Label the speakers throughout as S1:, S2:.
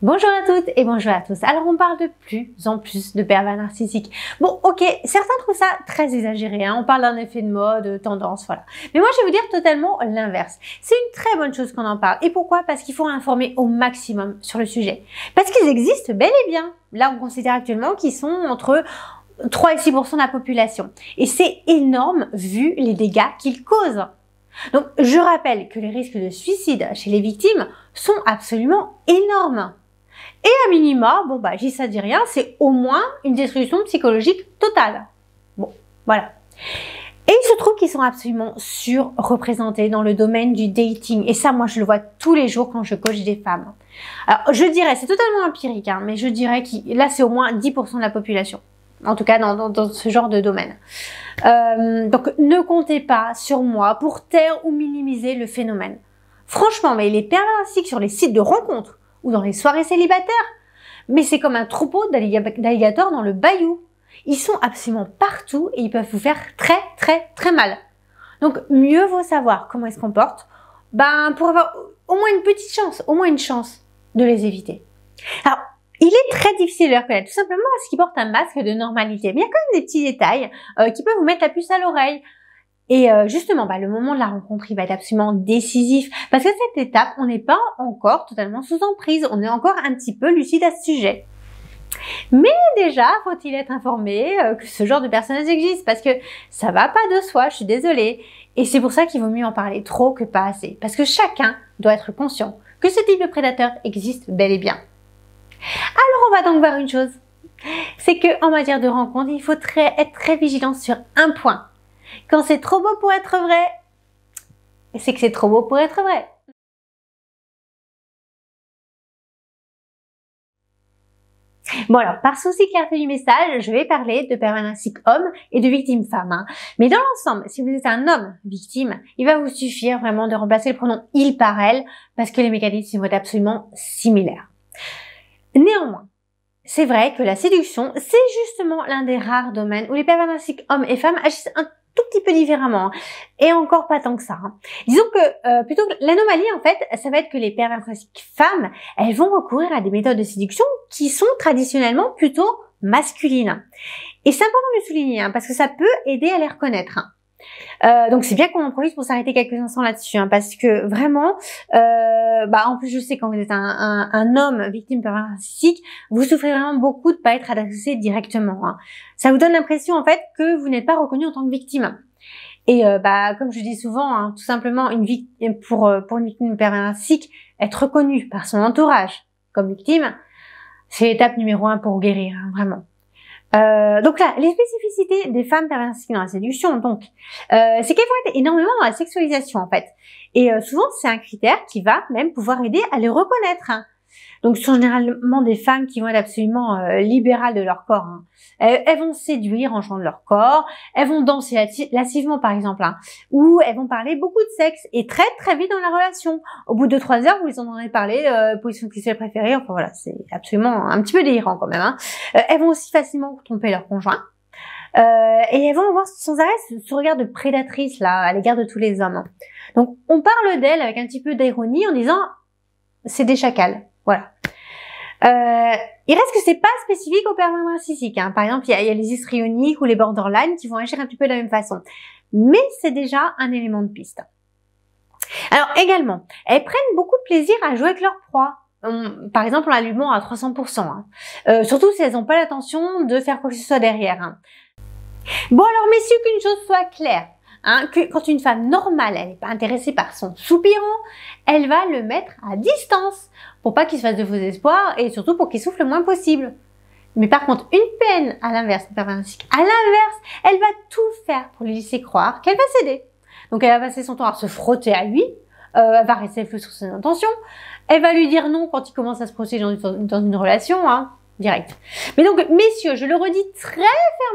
S1: Bonjour à toutes et bonjour à tous. Alors on parle de plus en plus de pervers narcissiques. Bon ok, certains trouvent ça très exagéré, hein. On parle d'un effet de mode, tendance, voilà. Mais moi je vais vous dire totalement l'inverse. C'est une très bonne chose qu'on en parle. Et pourquoi? Parce qu'il faut informer au maximum sur le sujet. Parce qu'ils existent bel et bien. Là on considère actuellement qu'ils sont entre 3 et 6% de la population. Et c'est énorme vu les dégâts qu'ils causent. Donc je rappelle que les risques de suicide chez les victimes sont absolument énormes. Et à minima, bon bah j'y ça dit rien, c'est au moins une destruction psychologique totale. Bon, voilà. Et il se trouve qu'ils sont absolument surreprésentés dans le domaine du dating. Et ça, moi, je le vois tous les jours quand je coach des femmes. Alors, je dirais, c'est totalement empirique, hein, mais je dirais que là, c'est au moins 10% de la population. En tout cas, dans ce genre de domaine. Donc, ne comptez pas sur moi pour taire ou minimiser le phénomène. Franchement, mais les pervers narcissiques sur les sites de rencontres ou dans les soirées célibataires, mais c'est comme un troupeau d'alligators dans le bayou. Ils sont absolument partout et ils peuvent vous faire très mal. Donc, mieux vaut savoir comment ils se comportent, pour avoir au moins une petite chance, au moins une chance de les éviter. Alors, il est très difficile de les reconnaître, tout simplement parce qu'ils portent un masque de normalité. Mais il y a quand même des petits détails qui peuvent vous mettre la puce à l'oreille. Et justement, le moment de la rencontre, il va être absolument décisif. Parce qu'à cette étape, on n'est pas encore totalement sous emprise. On est encore un petit peu lucide à ce sujet. Mais déjà, faut-il être informé que ce genre de personnages existe. Parce que ça va pas de soi, je suis désolée. Et c'est pour ça qu'il vaut mieux en parler trop que pas assez. Parce que chacun doit être conscient que ce type de prédateur existe bel et bien. Alors, on va donc voir une chose. C'est qu'en matière de rencontre, il faut être très vigilant sur un point. Quand c'est trop beau pour être vrai, c'est que c'est trop beau pour être vrai. Bon alors, par souci de clarté du message, je vais parler de pervers narcissiques hommes et de victimes femmes. Hein. Mais dans l'ensemble, si vous êtes un homme victime, il va vous suffire vraiment de remplacer le pronom il par elle, parce que les mécanismes vont être absolument similaires. Néanmoins, c'est vrai que la séduction, c'est justement l'un des rares domaines où les pervers narcissiques hommes et femmes agissent un tout petit peu différemment, hein. Et encore pas tant que ça. Hein. Disons que plutôt que l'anomalie, en fait, ça va être que les pervers narcissiques femmes, elles vont recourir à des méthodes de séduction qui sont traditionnellement plutôt masculines. Et c'est important de le souligner, hein, parce que ça peut aider à les reconnaître. Hein. Donc c'est bien qu'on en profite pour s'arrêter quelques instants là-dessus, hein, parce que vraiment, en plus je sais quand vous êtes un homme victime de pervers narcissique, vous souffrez vraiment beaucoup de pas être adressé directement. Hein. Ça vous donne l'impression en fait que vous n'êtes pas reconnu en tant que victime. Et comme je dis souvent, hein, tout simplement pour une victime de pervers narcissique, être reconnue par son entourage comme victime, c'est l'étape numéro 1 pour guérir, hein, vraiment. Donc là, les spécificités des femmes pervers narcissiques dans la séduction, donc, c'est qu'elles vont être énormément dans la sexualisation, en fait. Et souvent, c'est un critère qui va même pouvoir aider à les reconnaître. Hein. Donc, ce sont généralement des femmes qui vont être absolument libérales de leur corps. Hein. Elles vont séduire en jouant de leur corps, elles vont danser lascivement, par exemple, hein, ou elles vont parler beaucoup de sexe, et très vite dans la relation. Au bout de 2-3 heures, vous les entendrez parler position sexuelle préférée, enfin voilà, c'est absolument un petit peu délirant quand même. Hein. Elles vont aussi facilement tromper leur conjoint, et elles vont avoir sans arrêt ce regard de prédatrice là à l'égard de tous les hommes. Hein. Donc, on parle d'elles avec un petit peu d'ironie en disant « c'est des chacals ». Voilà. Il reste que c'est pas spécifique aux pervers narcissiques. Hein. Par exemple, il y a les histrioniques ou les borderline qui vont agir un petit peu de la même façon. Mais c'est déjà un élément de piste. Alors également, elles prennent beaucoup de plaisir à jouer avec leur proie. Par exemple, en l'allumant à 300%. Hein. Surtout si elles n'ont pas l'intention de faire quoi que ce soit derrière. Hein. Bon alors messieurs, qu'une chose soit claire. Hein, que quand une femme normale, elle n'est pas intéressée par son soupirant, elle va le mettre à distance pour pas qu'il se fasse de faux espoirs et surtout pour qu'il souffle le moins possible. Mais par contre, une peine, à l'inverse, à l'inverse, elle va tout faire pour lui laisser croire qu'elle va céder. Donc elle va passer son temps à se frotter à lui, elle va rester flou sur ses intentions, elle va lui dire non quand il commence à se projeter dans une relation, hein, direct. Mais donc, messieurs, je le redis très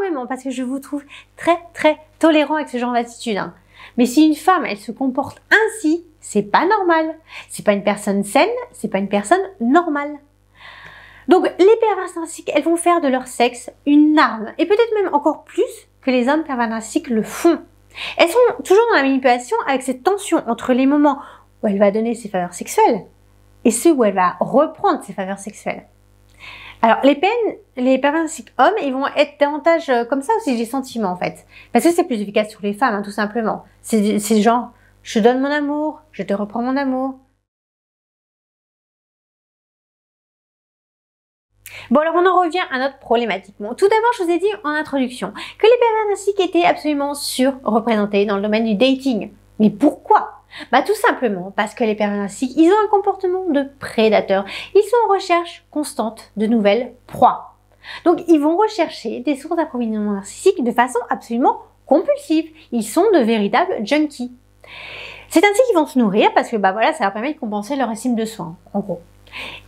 S1: fermement parce que je vous trouve très tolérant avec ce genre d'attitude. Hein. Mais si une femme, elle se comporte ainsi, c'est pas normal. C'est pas une personne saine, c'est pas une personne normale. Donc, les pervers narcissiques, elles vont faire de leur sexe une arme. Et peut-être même encore plus que les hommes pervers narcissiques le font. Elles sont toujours dans la manipulation avec cette tension entre les moments où elle va donner ses faveurs sexuelles et ceux où elle va reprendre ses faveurs sexuelles. Alors, les pervers narcissiques hommes, ils vont être davantage comme ça aussi, des sentiments en fait. Parce que c'est plus efficace sur les femmes, hein, tout simplement. C'est genre, je te donne mon amour, je te reprends mon amour. Bon, alors on en revient à notre problématique. Bon, tout d'abord, je vous ai dit en introduction que les pervers narcissiques étaient absolument surreprésentés dans le domaine du dating. Mais pourquoi? Bah tout simplement parce que les pervers narcissiques, ils ont un comportement de prédateur. Ils sont en recherche constante de nouvelles proies. Donc ils vont rechercher des sources d'approvisionnement narcissique de façon absolument compulsive. Ils sont de véritables junkies. C'est ainsi qu'ils vont se nourrir parce que bah voilà, ça leur permet de compenser leur estime de soi, en gros.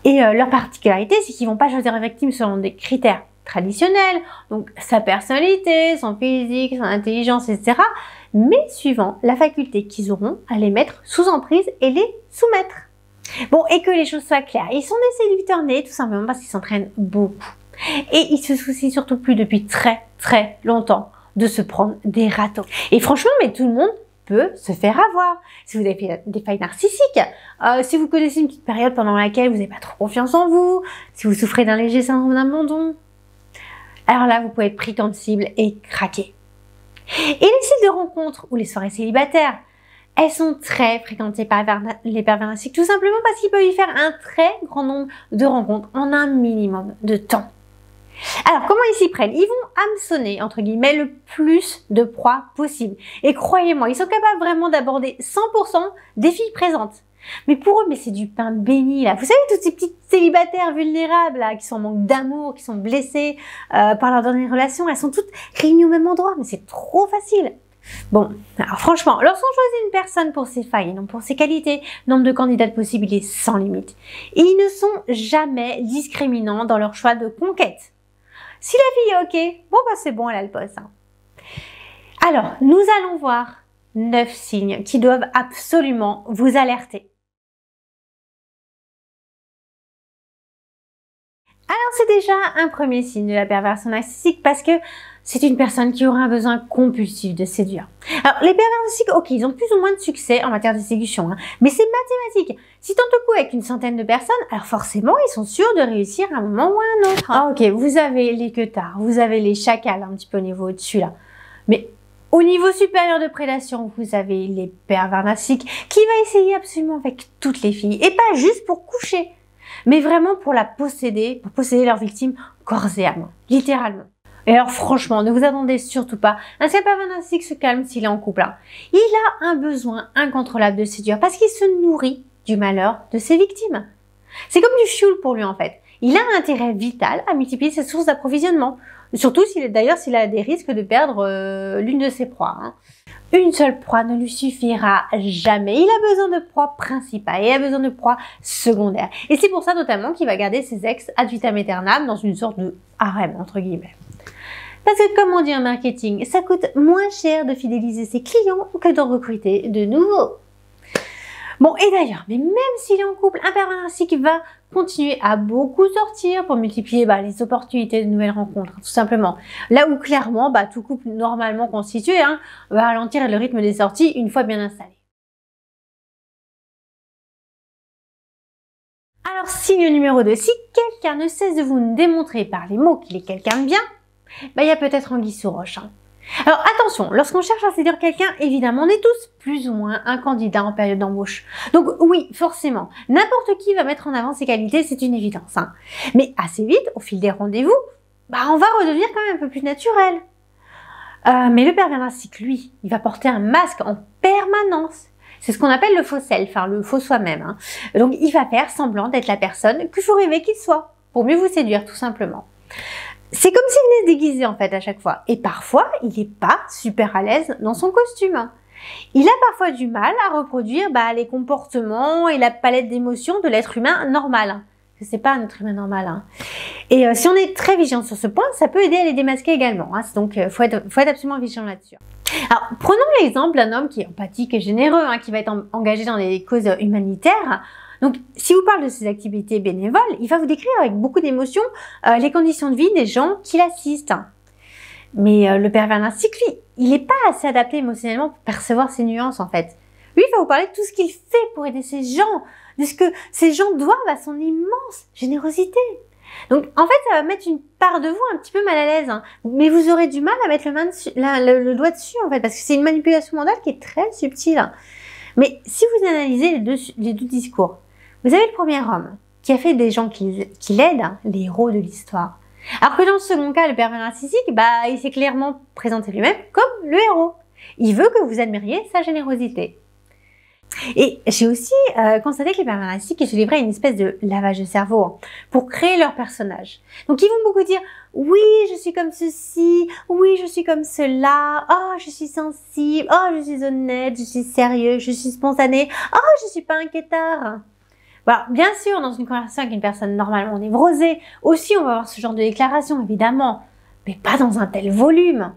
S1: Et leur particularité, c'est qu'ils vont pas choisir une victime selon des critères traditionnels, donc sa personnalité, son physique, son intelligence, etc., mais suivant la faculté qu'ils auront à les mettre sous emprise et les soumettre. Bon, et que les choses soient claires, ils sont des séducteurs nés tout simplement parce qu'ils s'entraînent beaucoup. Et ils se soucient surtout plus depuis très très longtemps de se prendre des râteaux. Et franchement, mais tout le monde peut se faire avoir. Si vous avez fait des failles narcissiques, si vous connaissez une petite période pendant laquelle vous n'avez pas trop confiance en vous, si vous souffrez d'un léger syndrome d'abandon, alors là, vous pouvez être pris comme cible et craquer. Et les sites de rencontres ou les soirées célibataires, elles sont très fréquentées par les pervers narcissiques, tout simplement parce qu'ils peuvent y faire un très grand nombre de rencontres en un minimum de temps. Alors, comment ils s'y prennent? Ils vont hameçonner, entre guillemets, le plus de proies possible. Et croyez-moi, ils sont capables vraiment d'aborder 100% des filles présentes. Mais pour eux, mais c'est du pain béni, là. Vous savez, toutes ces petites célibataires vulnérables, là, qui sont en manque d'amour, qui sont blessées par leur dernière relation, elles sont toutes réunies au même endroit, mais c'est trop facile. Bon, alors franchement, lorsqu'on choisit une personne pour ses failles et non pour ses qualités, le nombre de candidats possibles, il est sans limite. Et ils ne sont jamais discriminants dans leur choix de conquête. Si la fille est ok, bon bah c'est bon, elle a le poste. Hein. Alors, nous allons voir 9 signes qui doivent absolument vous alerter. Alors c'est déjà un premier signe de la perversion narcissique parce que c'est une personne qui aura un besoin compulsif de séduire. Alors les pervers narcissiques, ok, ils ont plus ou moins de succès en matière de séduction, hein, mais c'est mathématique. Si tant de coup avec une centaine de personnes, alors forcément ils sont sûrs de réussir à un moment ou à un autre. Hein. Ah, ok, vous avez les queutards, vous avez les chacals un petit peu au niveau au-dessus là, mais au niveau supérieur de prédation, vous avez les pervers narcissiques qui va essayer absolument avec toutes les filles et pas juste pour coucher, mais vraiment pour posséder leur victime corps et âme, littéralement. Et alors franchement, ne vous attendez surtout pas à ce qu'un pervers narcissique se calme s'il est en couple. Hein. Il a un besoin incontrôlable de séduire parce qu'il se nourrit du malheur de ses victimes. C'est comme du fioul pour lui en fait. Il a un intérêt vital à multiplier ses sources d'approvisionnement. Surtout d'ailleurs s'il a des risques de perdre l'une de ses proies. Hein. Une seule proie ne lui suffira jamais. Il a besoin de proies principales, il a besoin de proies secondaires. Et c'est pour ça notamment qu'il va garder ses ex ad vitam aeternam dans une sorte de harem entre guillemets. Parce que comme on dit en marketing, ça coûte moins cher de fidéliser ses clients que d'en recruter de nouveaux. Bon, et d'ailleurs, mais même s'il est en couple, un pervers narcissique va continuer à beaucoup sortir pour multiplier les opportunités de nouvelles rencontres, tout simplement. Là où clairement, tout couple normalement constitué va ralentir le rythme des sorties une fois bien installé. Alors, signe numéro 2, si quelqu'un ne cesse de vous démontrer par les mots qu'il est quelqu'un de bien, il y a peut-être anguille sous roche. Hein. Alors attention, lorsqu'on cherche à séduire quelqu'un, évidemment, on est tous plus ou moins un candidat en période d'embauche. Donc oui, forcément, n'importe qui va mettre en avant ses qualités, c'est une évidence. Hein. Mais assez vite, au fil des rendez-vous, on va redevenir quand même un peu plus naturel. Mais le pervers narcissique, lui, il va porter un masque en permanence. C'est ce qu'on appelle le faux self, le faux soi-même. Hein. Donc il va faire semblant d'être la personne que vous rêvez qu'il soit, pour mieux vous séduire tout simplement. C'est comme s'il venait se déguiser en fait à chaque fois. Et parfois, il n'est pas super à l'aise dans son costume. Il a parfois du mal à reproduire les comportements et la palette d'émotions de l'être humain normal. C'est pas un être humain normal. Hein. Et si on est très vigilant sur ce point, ça peut aider à les démasquer également. Hein. Donc, faut être absolument vigilant là-dessus. Alors, prenons l'exemple d'un homme qui est empathique et généreux, qui va être engagé dans des causes humanitaires. Donc, si vous parle de ses activités bénévoles, il va vous décrire avec beaucoup d'émotion les conditions de vie des gens qui l'assistent. Mais le pervers narcissique, lui, il n'est pas assez adapté émotionnellement pour percevoir ces nuances, en fait. Lui, il va vous parler de tout ce qu'il fait pour aider ces gens, de ce que ces gens doivent à son immense générosité. Donc, en fait, ça va mettre une part de vous un petit peu mal à l'aise, hein. Mais vous aurez du mal à mettre le doigt dessus, en fait, parce que c'est une manipulation mentale qui est très subtile. Mais si vous analysez les deux discours, vous avez le premier homme qui a fait des gens qui l'aident, hein, les héros de l'histoire. Alors que dans le second cas, le pervers narcissique, il s'est clairement présenté lui-même comme le héros. Il veut que vous admiriez sa générosité. Et j'ai aussi constaté que les pervers narcissiques se livraient à une espèce de lavage de cerveau, hein, pour créer leur personnage. Donc ils vont beaucoup dire « Oui, je suis comme ceci. Oui, je suis comme cela. Oh, je suis sensible. Oh, je suis honnête. Je suis sérieux. Je suis spontané. Oh, je suis pas inquiétard. » Voilà, bien sûr, dans une conversation avec une personne normalement névrosée, aussi on va avoir ce genre de déclaration, évidemment, mais pas dans un tel volume.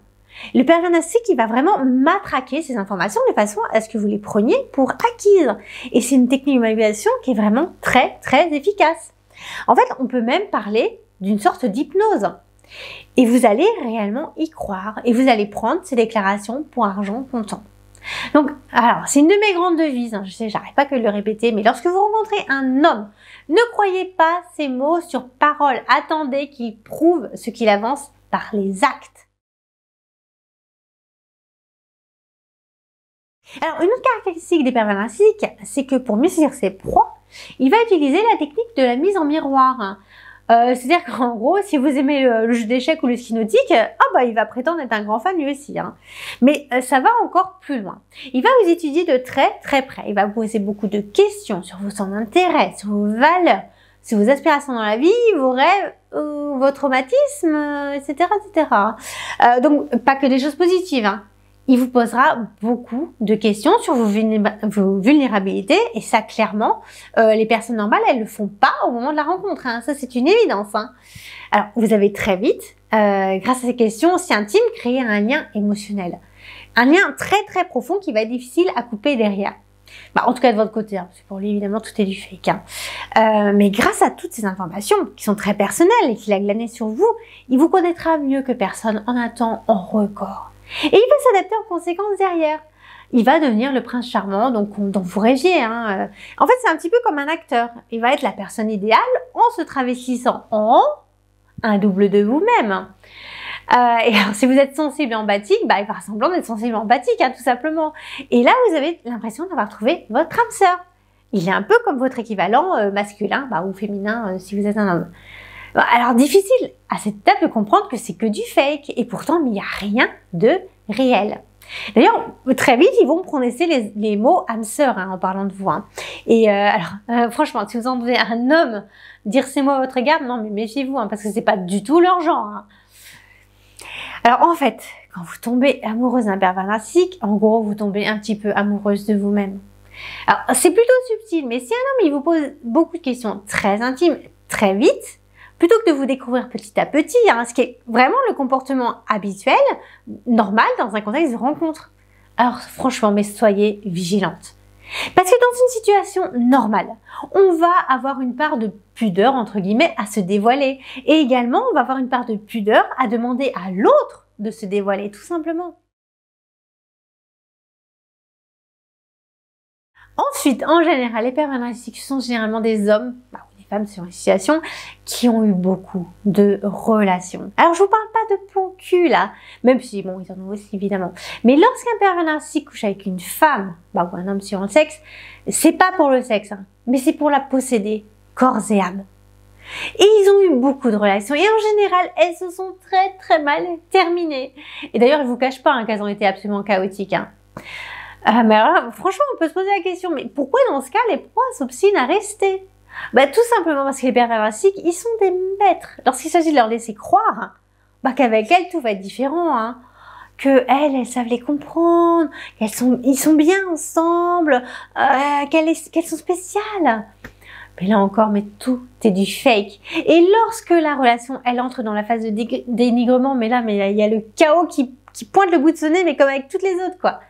S1: Le pervers narcissique, il va vraiment matraquer ces informations de façon à ce que vous les preniez pour acquises. Et c'est une technique de manipulation qui est vraiment très, très efficace. En fait, on peut même parler d'une sorte d'hypnose. Et vous allez réellement y croire. Et vous allez prendre ces déclarations pour argent comptant. Donc, alors, c'est une de mes grandes devises, hein, je sais, j'arrête pas que de le répéter, mais lorsque vous rencontrez un homme, ne croyez pas ses mots sur parole, attendez qu'il prouve ce qu'il avance par les actes. Alors, une autre caractéristique des pervers narcissiques, c'est que pour mieux saisir ses proies, il va utiliser la technique de la mise en miroir, hein. C'est-à-dire qu'en gros, si vous aimez le jeu d'échecs ou le ski nautique, il va prétendre être un grand fan lui aussi, hein. Mais ça va encore plus loin. Il va vous étudier de très très près. Il va vous poser beaucoup de questions sur vos centres d'intérêt, sur vos valeurs, sur vos aspirations dans la vie, vos rêves, vos traumatismes, etc., etc. Donc pas que des choses positives, hein. Il vous posera beaucoup de questions sur vos vulnérabilités et ça, clairement, les personnes normales, elles le font pas au moment de la rencontre, hein. Ça, c'est une évidence, hein. Alors, vous avez très vite, grâce à ces questions aussi intimes, créé un lien émotionnel. Un lien très, très profond qui va être difficile à couper derrière. En tout cas, de votre côté, hein, parce que pour lui, évidemment, tout est du fake, hein. Mais grâce à toutes ces informations qui sont très personnelles et qu'il a glanées sur vous, il vous connaîtra mieux que personne en un temps en record. Et il va s'adapter en conséquence derrière. Il va devenir le prince charmant dont vous rêviez, hein. En fait, c'est un petit peu comme un acteur. Il va être la personne idéale en se travestissant en un double de vous-même. Et alors, si vous êtes sensible et empathique, il va faire semblant d'être sensible et empathique, hein, tout simplement. Et là, vous avez l'impression d'avoir trouvé votre âme sœur. Il est un peu comme votre équivalent masculin ou féminin si vous êtes un homme. Alors, difficile à cette étape de comprendre que c'est que du fake. Et pourtant, il n'y a rien de réel. D'ailleurs, très vite, ils vont prononcer les mots âme sœur, hein, en parlant de vous, hein. Et franchement, si vous entendez un homme dire ces mots à votre égard, non, mais méfiez-vous, hein, parce que c'est pas du tout leur genre, hein. Alors, en fait, quand vous tombez amoureuse d'un pervers narcissique, en gros, vous tombez un petit peu amoureuse de vous-même. Alors, c'est plutôt subtil, mais si un homme, il vous pose beaucoup de questions très intimes, très vite, plutôt que de vous découvrir petit à petit, hein, ce qui est vraiment le comportement habituel, normal dans un contexte de rencontre. Alors franchement, mais soyez vigilante. Parce que dans une situation normale, on va avoir une part de pudeur, entre guillemets, à se dévoiler. Et également, on va avoir une part de pudeur à demander à l'autre de se dévoiler, tout simplement. Ensuite, en général, les pervers narcissiques sont généralement des hommes, des femmes sur une situation, qui ont eu beaucoup de relations. Alors, je vous parle pas de plan cul, là, même si, bon, ils en ont aussi, évidemment. Mais lorsqu'un pervers narcissique couche avec une femme, ou un homme sur le sexe, c'est pas pour le sexe, hein, mais c'est pour la posséder, corps et âme. Et ils ont eu beaucoup de relations, et en général, elles se sont très très mal terminées. Et d'ailleurs, je vous cache pas qu'elles ont été absolument chaotiques, hein. Mais alors là, franchement, on peut se poser la question, mais pourquoi dans ce cas, les proies s'obstinent à rester? Tout simplement parce que les pervers narcissiques, ils sont des maîtres. Lorsqu'il s'agit de leur laisser croire qu'avec elles, tout va être différent, hein. Que elles savent les comprendre, ils sont bien ensemble, qu'elles sont spéciales. Mais là encore, mais tout est du fake. Et lorsque la relation, elle entre dans la phase de dénigrement, mais il y a le chaos qui pointe le bout de son nez, mais comme avec toutes les autres, quoi.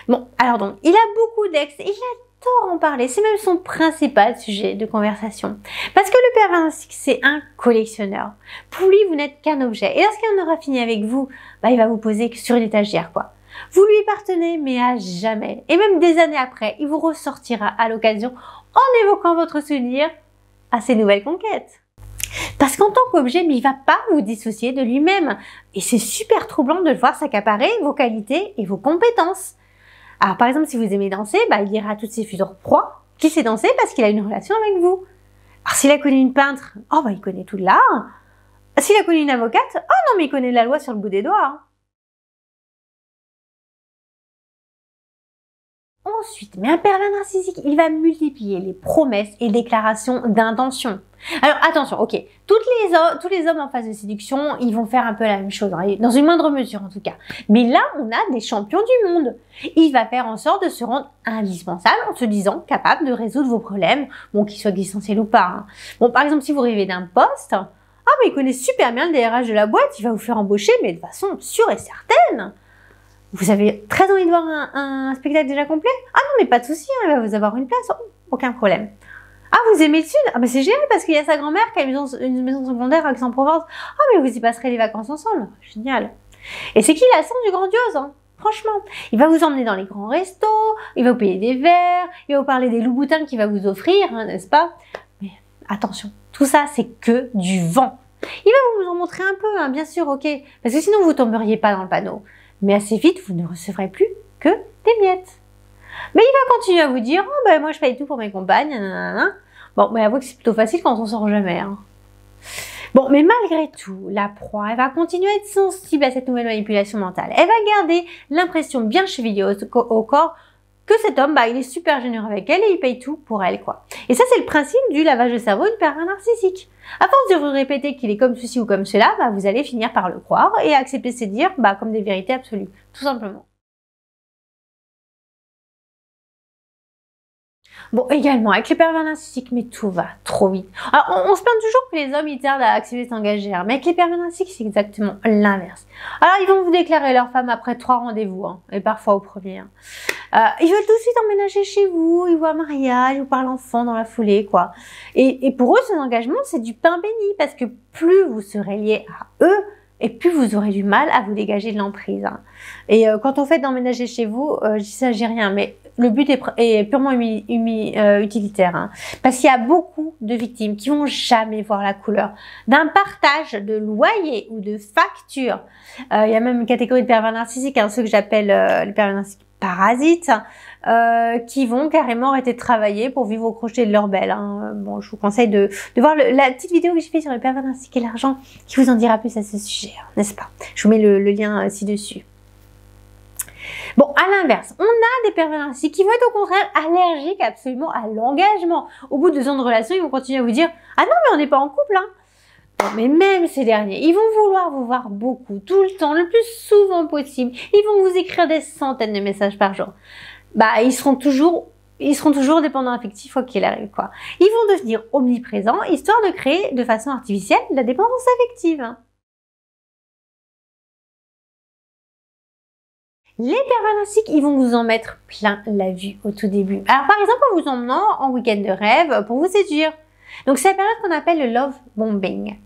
S1: Bon, alors donc, il a beaucoup d'ex, il adore en parler, c'est même son principal sujet de conversation. Parce que le pervers narcissique, c'est un collectionneur. Pour lui, vous n'êtes qu'un objet. Et lorsqu'il en aura fini avec vous, il va vous poser sur une étagère, quoi. Vous lui pardonnez, mais à jamais. Et même des années après, il vous ressortira à l'occasion en évoquant votre souvenir à ses nouvelles conquêtes. Parce qu'en tant qu'objet, il ne va pas vous dissocier de lui-même. Et c'est super troublant de le voir s'accaparer vos qualités et vos compétences. Alors par exemple, si vous aimez danser, il dira à toutes ses futures proies qu'il sait danser parce qu'il a une relation avec vous. Alors s'il a connu une peintre, il connaît tout l'art. S'il a connu une avocate, oh non, mais il connaît la loi sur le bout des doigts. Ensuite, mais un pervers narcissique, il va multiplier les promesses et déclarations d'intention. Alors attention, ok, tous les hommes en phase de séduction, ils vont faire un peu la même chose, hein, dans une moindre mesure en tout cas. Mais là, on a des champions du monde. Il va faire en sorte de se rendre indispensable en se disant capable de résoudre vos problèmes, bon, qu'ils soient existentiels ou pas. Hein. Bon, par exemple, si vous rêvez d'un poste, mais il connaît super bien le DRH de la boîte, il va vous faire embaucher, mais de façon sûre et certaine. Vous avez très envie de voir un spectacle déjà complet? Ah non, mais pas de souci, il va vous avoir une place, aucun problème. Ah, vous aimez le Sud? Ah, mais c'est génial parce qu'il y a sa grand-mère qui a une maison secondaire à Aix-en-Provence. Ah, mais vous y passerez les vacances ensemble. Génial. Et c'est qui la son du grandiose, hein? Franchement. Il va vous emmener dans les grands restos, il va vous payer des verres, il va vous parler des loups-boutins qu'il va vous offrir, hein, n'est-ce pas? Mais attention, tout ça, c'est que du vent. Il va vous en montrer un peu, hein, bien sûr, ok. Parce que sinon, vous tomberiez pas dans le panneau. Mais assez vite, vous ne recevrez plus que des miettes. Mais il va continuer à vous dire, moi je paye tout pour mes compagnes, nanana. Bon, mais avouez que c'est plutôt facile quand on sort jamais. Hein. Bon, mais malgré tout, la proie, elle va continuer à être sensible à cette nouvelle manipulation mentale. Elle va garder l'impression bien chevillée au corps que cet homme, il est super généreux avec elle et il paye tout pour elle, quoi. Et ça, c'est le principe du lavage de cerveau du pervers narcissique. À force de vous répéter qu'il est comme ceci ou comme cela, vous allez finir par le croire et accepter ses dires, comme des vérités absolues, tout simplement. Bon, également, avec les pervers narcissiques, mais tout va trop vite. Alors, on se plaint toujours que les hommes, ils tardent à accepter de s'engager, mais avec les pervers narcissiques, c'est exactement l'inverse. Alors, ils vont vous déclarer leur femme après 3 rendez-vous, et parfois au premier. Ils veulent tout de suite emménager chez vous, ils voient un mariage, ils vous parlent enfant dans la foulée, quoi. Et pour eux, ce engagement, c'est du pain béni, parce que plus vous serez liés à eux, et plus vous aurez du mal à vous dégager de l'emprise. Hein. Et quand on fait d'emménager chez vous, je dis ça, j'ai rien, mais le but est purement utilitaire. Hein. Parce qu'il y a beaucoup de victimes qui vont jamais voir la couleur d'un partage de loyer ou de facture. Il y a même une catégorie de pervers narcissiques, ceux que j'appelle les pervers narcissiques parasites, qui vont carrément arrêter de travailler pour vivre au crochet de leur belle. Hein. Bon, je vous conseille de voir la petite vidéo que j'ai fait sur les pervers narcissiques et l'argent, qui vous en dira plus à ce sujet, hein, n'est-ce pas? Je vous mets le lien ci-dessus. Bon, à l'inverse, on a des pervers narcissiques qui vont être au contraire allergiques absolument à l'engagement. Au bout de 2 ans de relation, ils vont continuer à vous dire « Ah non, mais on n'est pas en couple, hein !» Bon, mais même ces derniers, ils vont vouloir vous voir beaucoup, tout le temps, le plus souvent possible. Ils vont vous écrire des centaines de messages par jour. Ils seront toujours dépendants affectifs, quoi qu'il arrive, quoi. Ils vont devenir omniprésents, histoire de créer de façon artificielle la dépendance affective. Les pervers narcissiques, ils vont vous en mettre plein la vue au tout début. Alors par exemple, en vous emmenant en week-end de rêve pour vous séduire. Donc c'est la période qu'on appelle le love bombing.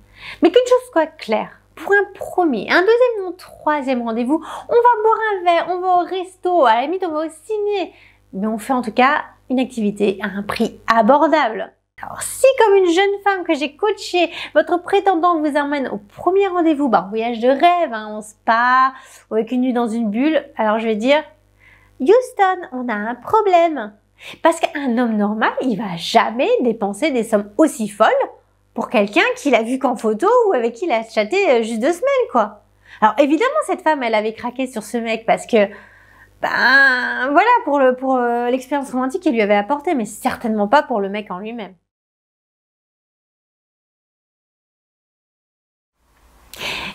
S1: Mais qu'une chose soit claire, pour un premier, un deuxième ou un troisième rendez-vous, on va boire un verre, on va au resto, à la limite on va au ciné. Mais on fait en tout cas une activité à un prix abordable. Alors si comme une jeune femme que j'ai coachée, votre prétendant vous emmène au premier rendez-vous, voyage de rêve, en spa, ou avec une nuit dans une bulle, alors je vais dire, Houston, on a un problème. Parce qu'un homme normal, il va jamais dépenser des sommes aussi folles pour quelqu'un qu'il a vu qu'en photo ou avec qui il a chatté juste 2 semaines, quoi. Alors évidemment, cette femme, elle avait craqué sur ce mec parce que, voilà, pour l'expérience romantique qu'il lui avait apporté, mais certainement pas pour le mec en lui-même.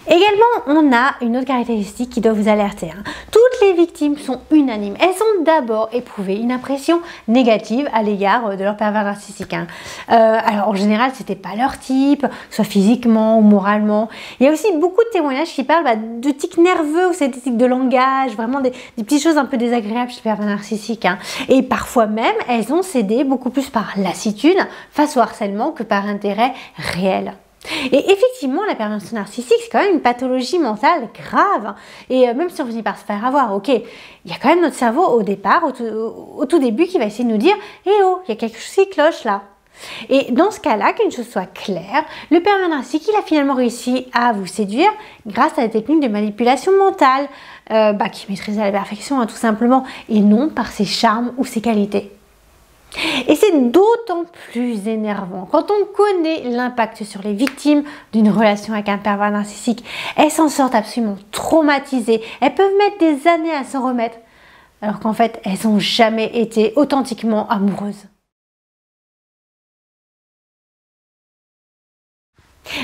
S1: Également, on a une autre caractéristique qui doit vous alerter. Toutes les victimes sont unanimes. Elles ont d'abord éprouvé une impression négative à l'égard de leur pervers narcissique. Alors en général, c'était pas leur type, soit physiquement ou moralement. Il y a aussi beaucoup de témoignages qui parlent de tics nerveux ou des tics de langage, vraiment des petites choses un peu désagréables chez les pervers narcissiques. Et parfois même, elles ont cédé beaucoup plus par lassitude face au harcèlement que par intérêt réel. Et effectivement, la perversion narcissique, c'est quand même une pathologie mentale grave. Et même si on finit par se faire avoir, ok, il y a quand même notre cerveau au départ, au tout début, qui va essayer de nous dire « Eh oh, il y a quelque chose qui cloche là ». Et dans ce cas-là, qu'une chose soit claire, le pervers narcissique, il a finalement réussi à vous séduire grâce à des techniques de manipulation mentale, qui maîtrise à la perfection, hein, tout simplement, et non par ses charmes ou ses qualités. Et c'est d'autant plus énervant quand on connaît l'impact sur les victimes d'une relation avec un pervers narcissique. Elles s'en sortent absolument traumatisées, elles peuvent mettre des années à s'en remettre, alors qu'en fait, elles n'ont jamais été authentiquement amoureuses.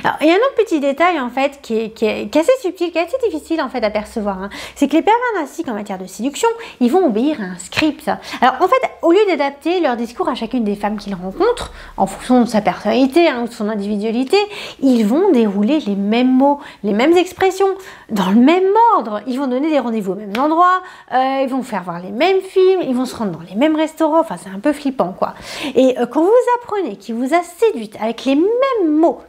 S1: Alors, il y a un autre petit détail en fait qui est assez subtil, qui est assez difficile en fait à percevoir. Hein. C'est que les pervers narcissiques en matière de séduction, ils vont obéir à un script. Alors en fait, au lieu d'adapter leur discours à chacune des femmes qu'ils rencontrent, en fonction de sa personnalité ou de son individualité, ils vont dérouler les mêmes mots, les mêmes expressions, dans le même ordre. Ils vont donner des rendez-vous au même endroit, ils vont faire voir les mêmes films, ils vont se rendre dans les mêmes restaurants. Enfin, c'est un peu flippant quoi. Et quand vous apprenez qu'il vous a séduite avec les mêmes mots,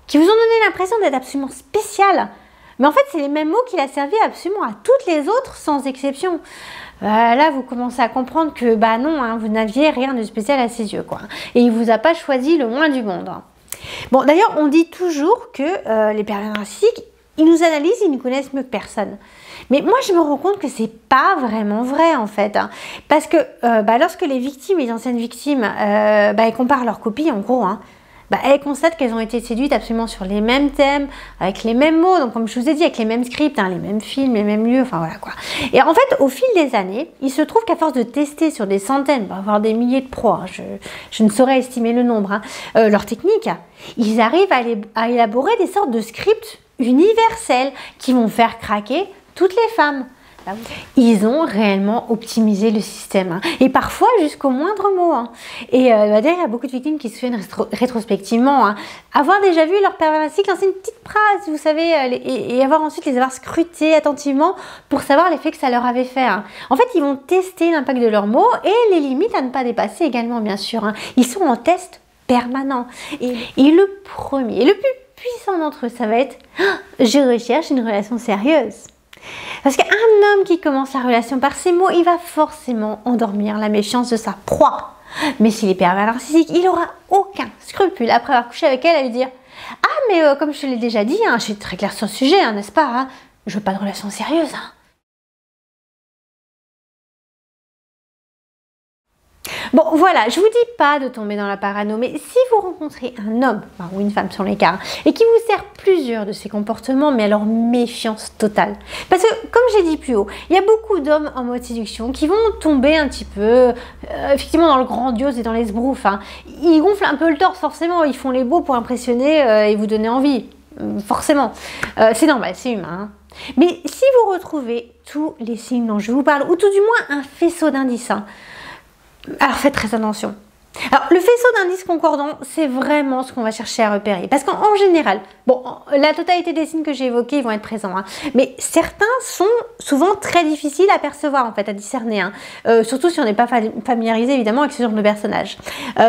S1: qui vous ont donné l'impression d'être absolument spécial. Mais en fait, c'est les mêmes mots qu'il a servi absolument à toutes les autres, sans exception. Là, vous commencez à comprendre que, bah non, hein, vous n'aviez rien de spécial à ses yeux, quoi. Et il vous a pas choisi le moins du monde. Hein. Bon, d'ailleurs, on dit toujours que les pervers narcissiques, ils nous analysent, ils nous connaissent mieux que personne. Mais moi, je me rends compte que c'est pas vraiment vrai, en fait. Hein. Parce que lorsque les victimes, les anciennes victimes, elles comparent leurs copies, en gros, hein, elles constatent qu'elles ont été séduites absolument sur les mêmes thèmes, avec les mêmes mots, donc comme je vous ai dit, avec les mêmes scripts, hein, les mêmes films, les mêmes lieux, enfin voilà quoi. Et en fait, au fil des années, il se trouve qu'à force de tester sur des centaines, voire des milliers de pros, hein, je ne saurais estimer le nombre, hein, leurs techniques, ils arrivent à élaborer des sortes de scripts universels qui vont faire craquer toutes les femmes. Ils ont réellement optimisé le système, hein, et parfois jusqu'au moindre mot. Hein. Et d'ailleurs, il y a beaucoup de victimes qui se souviennent rétrospectivement, hein, avoir déjà vu leur pervers narcissique lancer une petite phrase, vous savez, et avoir ensuite les avoir scrutés attentivement pour savoir l'effet que ça leur avait fait. Hein. En fait, ils vont tester l'impact de leurs mots et les limites à ne pas dépasser également, bien sûr. Hein. Ils sont en test permanent. Et le premier, et le plus puissant d'entre eux, ça va être « je recherche une relation sérieuse ». Parce qu'un homme qui commence la relation par ces mots, il va forcément endormir la méfiance de sa proie. Mais s'il est pervers narcissique, il n'aura aucun scrupule après avoir couché avec elle à lui dire « Ah, mais comme je te l'ai déjà dit, hein, je suis très claire sur ce sujet, hein, n'est-ce pas hein, je veux pas de relation sérieuse. Hein. » Bon, voilà, je vous dis pas de tomber dans la parano, mais si vous rencontrez un homme, ou une femme sur les cas, et qui vous sert plusieurs de ses comportements, mais alors méfiance totale. Parce que, comme j'ai dit plus haut, il y a beaucoup d'hommes en mode séduction qui vont tomber un petit peu, effectivement, dans le grandiose et dans les sbroufs. Hein. Ils gonflent un peu le torse, forcément, ils font les beaux pour impressionner et vous donner envie. Forcément. C'est normal, c'est humain. Hein. Mais si vous retrouvez tous les signes dont je vous parle, ou tout du moins un faisceau d'indices, hein, alors faites très attention. Alors le faisceau d'indices concordants, c'est vraiment ce qu'on va chercher à repérer. Parce qu'en général, bon, la totalité des signes que j'ai évoqués ils vont être présents. Hein, mais certains sont souvent très difficiles à percevoir, en fait, à discerner. Hein, surtout si on n'est pas familiarisé évidemment avec ce genre de personnage.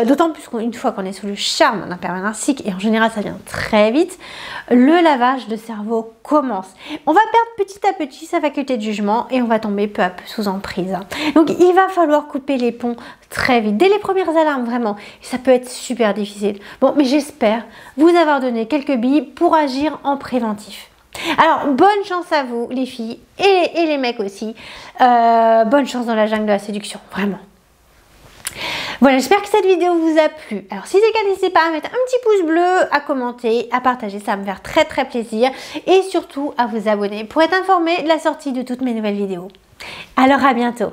S1: D'autant plus qu'une fois qu'on est sous le charme d'un pervers narcissique, et en général ça vient très vite, le lavage de cerveau commence. On va perdre petit à petit sa faculté de jugement et on va tomber peu à peu sous emprise. Donc il va falloir couper les ponts très vite, dès les premières alarmes vraiment. Ça peut être super difficile. Bon, mais j'espère vous avoir donné quelques billes pour agir en préventif. Alors, bonne chance à vous les filles et les mecs aussi. Bonne chance dans la jungle de la séduction, vraiment. Voilà, j'espère que cette vidéo vous a plu. Alors si c'est le cas, n'hésitez pas à mettre un petit pouce bleu, à commenter, à partager, ça va me faire très très plaisir. Et surtout à vous abonner pour être informé de la sortie de toutes mes nouvelles vidéos. Alors à bientôt.